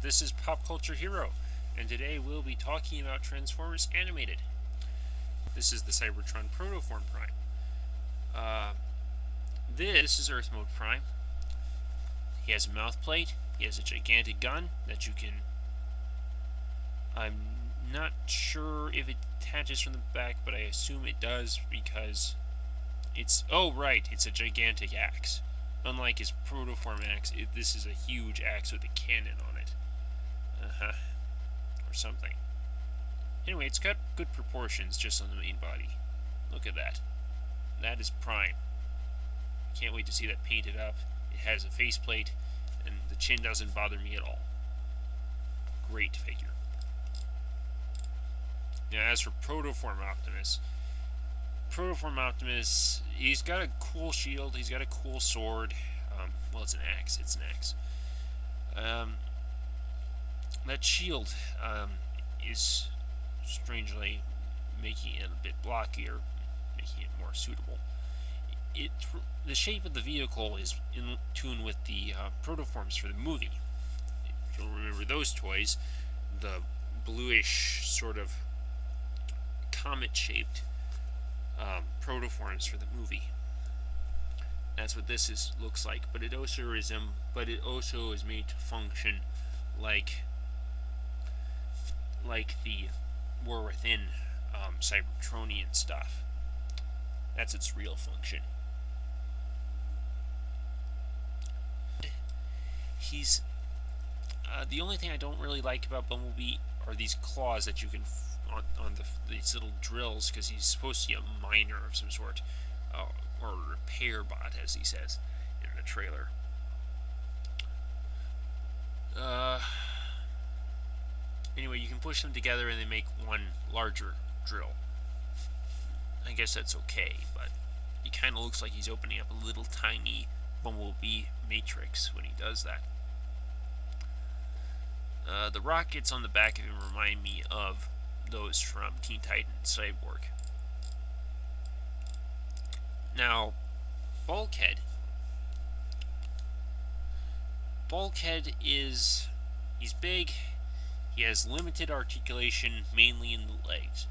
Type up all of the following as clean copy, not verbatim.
This is Pop Culture Hero, and today we'll be talking about Transformers Animated. This is the Cybertron Protoform Prime. This is Earth Mode Prime. He has a mouth plate, he has a gigantic gun that you can... I'm not sure if it attaches from the back, but I assume it does because it's... Oh, right, it's a gigantic axe. Unlike his Protoform axe, this is a huge axe with a cannon on it. Or something. Anyway, it's got good proportions just on the main body. Look at that. That is Prime. Can't wait to see that painted up. It has a faceplate, and the chin doesn't bother me at all. Great figure. Now, as for Protoform Optimus, he's got a cool shield, he's got a cool sword. Well, it's an axe. That shield is strangely making it a bit blockier, making it more suitable. The shape of the vehicle is in tune with the protoforms for the movie. If you'll remember those toys, the bluish sort of comet-shaped protoforms for the movie. That's what this looks like, but it also is made to function like the War Within Cybertronian stuff. That's its real function. He's the only thing I don't really like about Bumblebee are these claws that you can on these little drills, because he's supposed to be a miner of some sort, or a repair bot, as he says in the trailer. Anyway, you can push them together and they make one larger drill. I guess that's okay, but he kind of looks like he's opening up a little tiny Bumblebee matrix when he does that. The rockets on the back of him remind me of those from Teen Titans Cyborg. Now, Bulkhead he's big, he has limited articulation, mainly in the legs,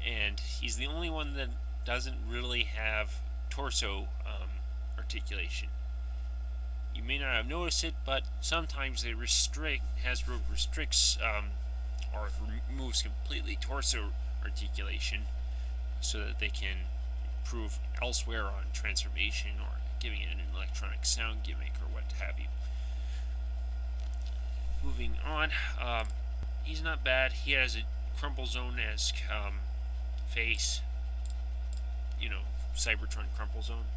and he's the only one that doesn't really have torso articulation. You may not have noticed it, but sometimes Hasbro restricts or removes completely torso articulation so that they can improve elsewhere on transformation or giving it an electronic sound gimmick or what have you. Moving on, he's not bad. He has a Crumple Zone-esque face. You know, Cybertron Crumple Zone.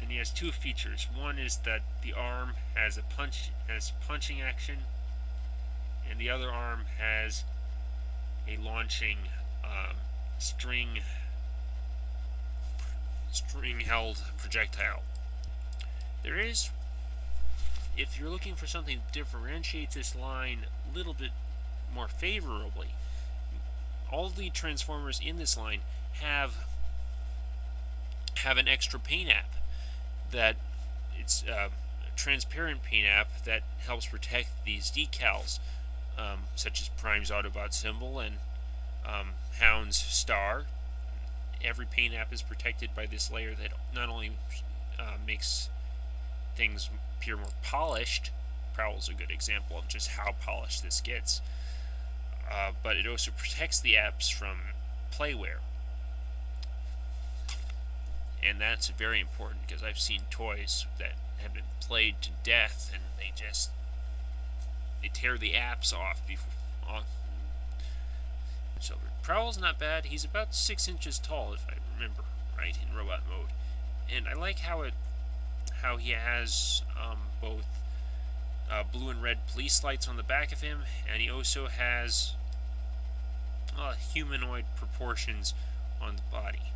And he has two features. One is that the arm has punching action, and the other arm has a launching string-held projectile. There is, if you're looking for something that differentiates this line a little bit more favorably, all the Transformers in this line have an extra paint app. That it's a transparent paint app that helps protect these decals, such as Prime's Autobot symbol and Hound's star. Every paint app is protected by this layer that not only makes things appear more polished. Prowl's a good example of just how polished this gets, but it also protects the apps from playwear. And that's very important, because I've seen toys that have been played to death and they tear the apps off before. So Prowl's not bad. He's about 6 inches tall, if I remember right, in robot mode. And I like how he has both blue and red police lights on the back of him, and he also has humanoid proportions on the body.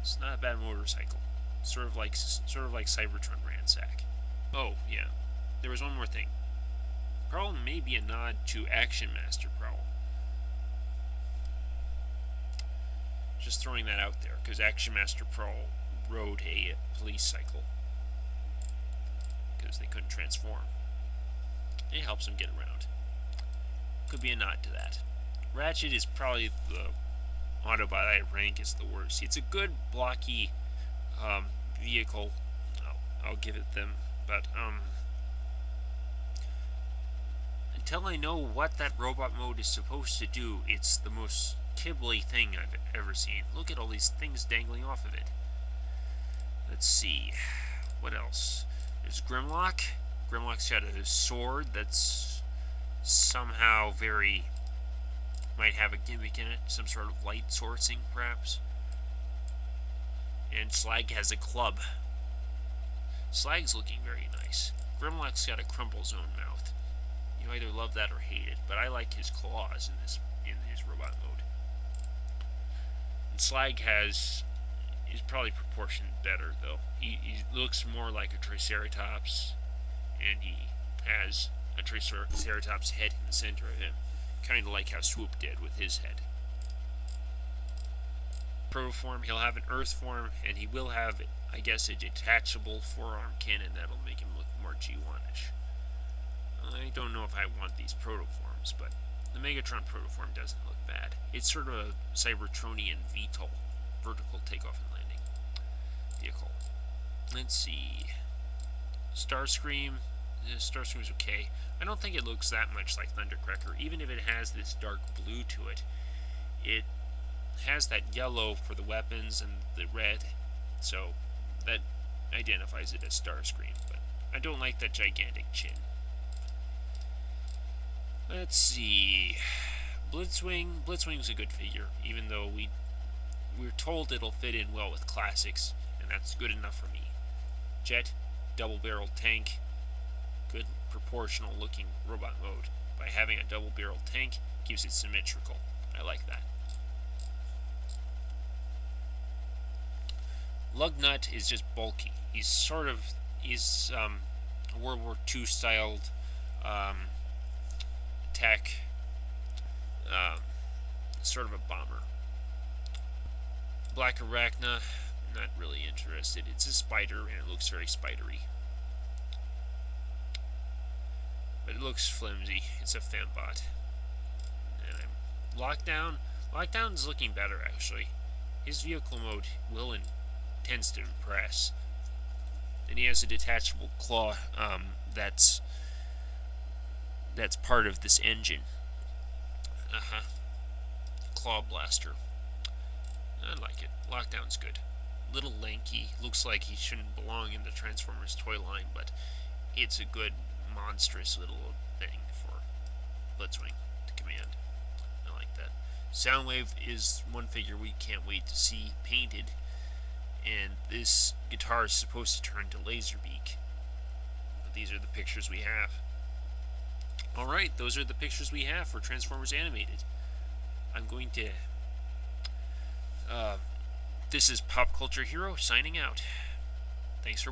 It's not a bad motorcycle. Sort of like Cybertron Ransack. Oh, yeah. There was one more thing. Prowl may be a nod to Action Master Prowl. Just throwing that out there, because Action Master Prowl rode a police cycle. because they couldn't transform. It helps them get around. Could be a nod to that. Ratchet is probably the Autobot I rank as the worst. It's a good blocky vehicle. I'll give it them, but until I know what that robot mode is supposed to do, it's the most kibbly thing I've ever seen. Look at all these things dangling off of it. Let's see. What else? There's Grimlock. Grimlock's got a sword that's somehow very... might have a gimmick in it. Some sort of light sourcing, perhaps. And Slag has a club. Slag's looking very nice. Grimlock's got a crumple zone mouth. You either love that or hate it, but I like his claws in his robot mode. And Slag is probably proportioned better, though. He looks more like a Triceratops, and he has a Triceratops head in the center of him, kind of like how Swoop did with his head. Protoform, he'll have an Earth form, and he will have, I guess, a detachable forearm cannon that'll make him look more G1-ish. I don't know if I want these protoforms, but the Megatron protoform doesn't look bad. It's sort of a Cybertronian VTOL, vertical takeoff and landing vehicle. Let's see. Starscream. Starscream's okay. I don't think it looks that much like Thundercracker. Even if it has this dark blue to it, it has that yellow for the weapons and the red, so that identifies it as Starscream, but I don't like that gigantic chin. Let's see. Blitzwing. Blitzwing's a good figure, even though we're told it'll fit in well with classics, and that's good enough for me. Jet, double-barreled tank, good proportional looking robot mode. By having a double-barreled tank, keeps it symmetrical. I like that. Lugnut is just bulky. He's World War II styled tech, sort of a bomber. Black Arachna, not really interested. It's a spider and it looks very spidery. But it looks flimsy. It's a fembot. And Lockdown. Lockdown's looking better, actually. His vehicle mode tends to impress. And he has a detachable claw that's part of this engine. Claw blaster. I like it. Lockdown's good. Little lanky. Looks like he shouldn't belong in the Transformers toy line, but it's a good, monstrous little thing for Blitzwing to command. I like that. Soundwave is one figure we can't wait to see painted. And this guitar is supposed to turn to Laserbeak. But these are the pictures we have. Alright, those are the pictures we have for Transformers Animated. I'm going to... this is Pop Culture Hero signing out. Thanks for watching.